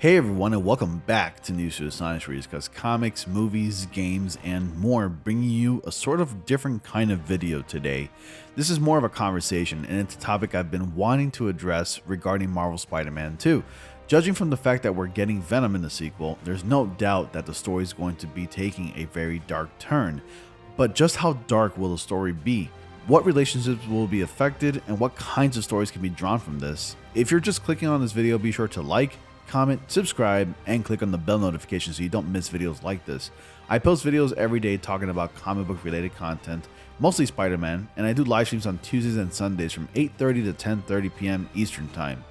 Hey everyone, and welcome back to News to Astonish, where we discuss comics, movies, games, and more, bringing you a sort of different kind of video today. This is more of a conversation, and it's a topic I've been wanting to address regarding Marvel Spider-Man 2. Judging from the fact that we're getting Venom in the sequel, there's no doubt that the story is going to be taking a very dark turn. But just how dark will the story be? What relationships will be affected, and what kinds of stories can be drawn from this? If you're just clicking on this video, be sure to like, comment, subscribe, and click on the bell notification so you don't miss videos like this. I post videos every day talking about comic book related content, mostly Spider-Man, and I do live streams on Tuesdays and Sundays from 8:30 to 10:30 p.m. Eastern Time.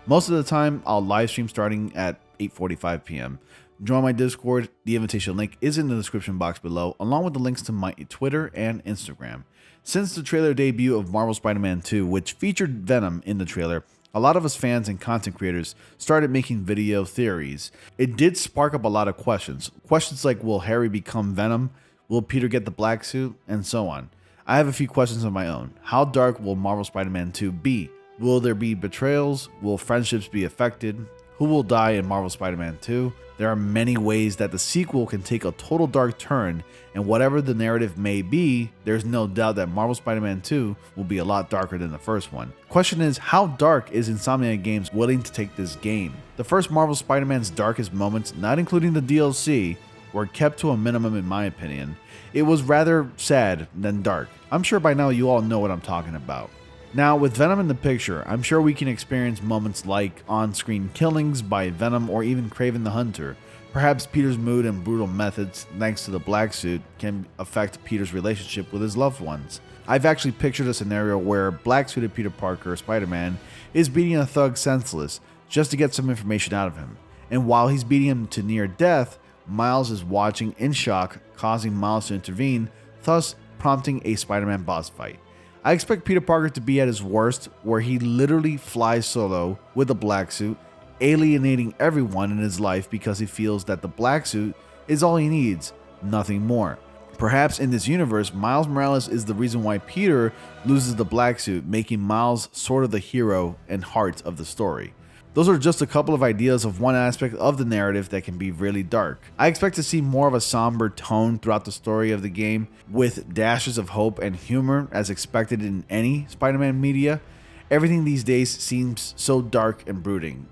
Most of the time, I'll live stream starting at 8:45 p.m. Join my Discord. The invitation link is in the description box below, along with the links to my Twitter and Instagram. Since the trailer debut of Marvel Spider-Man 2, which featured Venom in the trailer, a lot of us fans and content creators started making video theories. It did spark up a lot of questions. Questions like, will Harry become Venom? Will Peter get the black suit? And so on. I have a few questions of my own. How dark will Marvel Spider-Man 2 be? Will there be betrayals? Will friendships be affected? Who will die in Marvel Spider-Man 2? There are many ways that the sequel can take a total dark turn, and whatever the narrative may be, there's no doubt that Marvel Spider-Man 2 will be a lot darker than the first one. Question is, how dark is MNIAC Games willing to take this game? The first Marvel Spider-Man's darkest moments, not including the DLC, were kept to a minimum in my opinion. It was rather sad than dark. I'm sure by now you all know what I'm talking about. Now, with Venom in the picture, I'm sure we can experience moments like on-screen killings by Venom or even Kraven the Hunter. Perhaps Peter's mood and brutal methods, thanks to the black suit, can affect Peter's relationship with his loved ones. I've actually pictured a scenario where black-suited Peter Parker, Spider-Man, is beating a thug senseless just to get some information out of him. And while he's beating him to near death, Miles is watching in shock, causing Miles to intervene, thus prompting a Spider-Man boss fight. I expect Peter Parker to be at his worst, where he literally flies solo with a black suit, alienating everyone in his life because he feels that the black suit is all he needs, nothing more. Perhaps in this universe, Miles Morales is the reason why Peter loses the black suit, making Miles sort of the hero and heart of the story. Those are just a couple of ideas of one aspect of the narrative that can be really dark. I expect to see more of a somber tone throughout the story of the game, with dashes of hope and humor as expected in any Spider-Man media. Everything these days seems so dark and brooding.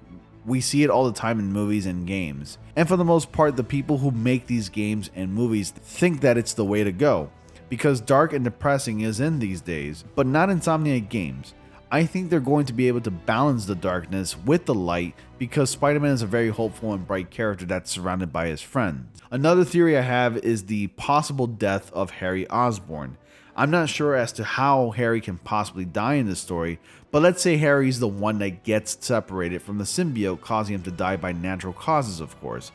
We see it all the time in movies and games. And for the most part, the people who make these games and movies think that it's the way to go, because dark and depressing is in these days, but not MNIAC Games. I think they're going to be able to balance the darkness with the light because Spider-Man is a very hopeful and bright character that's surrounded by his friends. Another theory I have is the possible death of Harry Osborn. I'm not sure as to how Harry can possibly die in this story, but let's say Harry's the one that gets separated from the symbiote, causing him to die by natural causes, of course.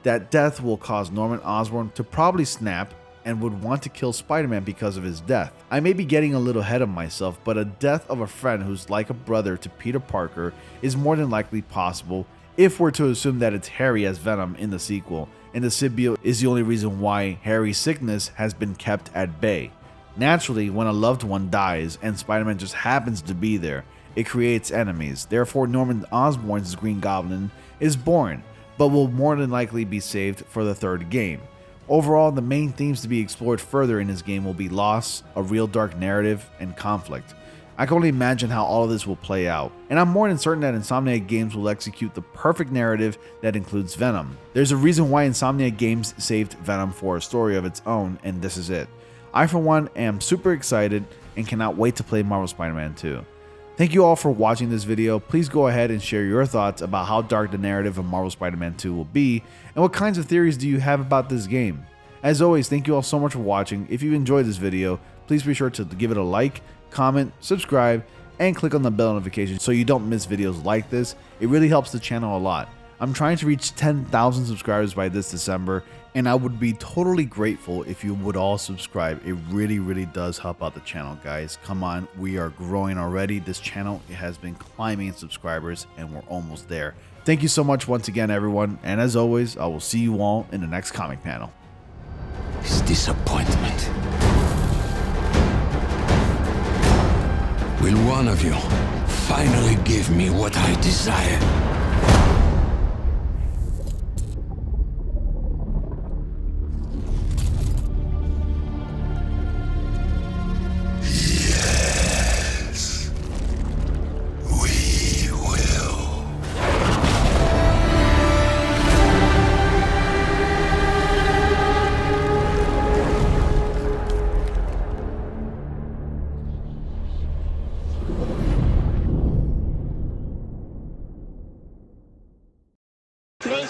That death will cause Norman Osborn to probably snap and would want to kill Spider-Man because of his death. I may be getting a little ahead of myself, but a death of a friend who's like a brother to Peter Parker is more than likely possible if we're to assume that it's Harry as Venom in the sequel, and the symbiote is the only reason why Harry's sickness has been kept at bay. Naturally, when a loved one dies and Spider-Man just happens to be there, it creates enemies. Therefore, Norman Osborn's Green Goblin is born, but will more than likely be saved for the third game. Overall, the main themes to be explored further in this game will be loss, a real dark narrative, and conflict. I can only imagine how all of this will play out, and I'm more than certain that MNIAC Games will execute the perfect narrative that includes Venom. There's a reason why MNIAC Games saved Venom for a story of its own, and this is it. I for one am super excited and cannot wait to play Marvel Spider-Man 2. Thank you all for watching this video. Please go ahead and share your thoughts about how dark the narrative of Marvel Spider-Man 2 will be, and what kinds of theories do you have about this game. As always, thank you all so much for watching. If you enjoyed this video, please be sure to give it a like, comment, subscribe, and click on the bell notification so you don't miss videos like this. It really helps the channel a lot. I'm trying to reach 10,000 subscribers by this December, and I would be totally grateful if you would all subscribe. It really does help out the channel, guys. Come on, we are growing already. This channel has been climbing in subscribers, and we're almost there. Thank you so much once again, everyone, and as always, I will see you all in the next comic panel. This disappointment. Will one of you finally give me what I desire?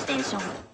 テーション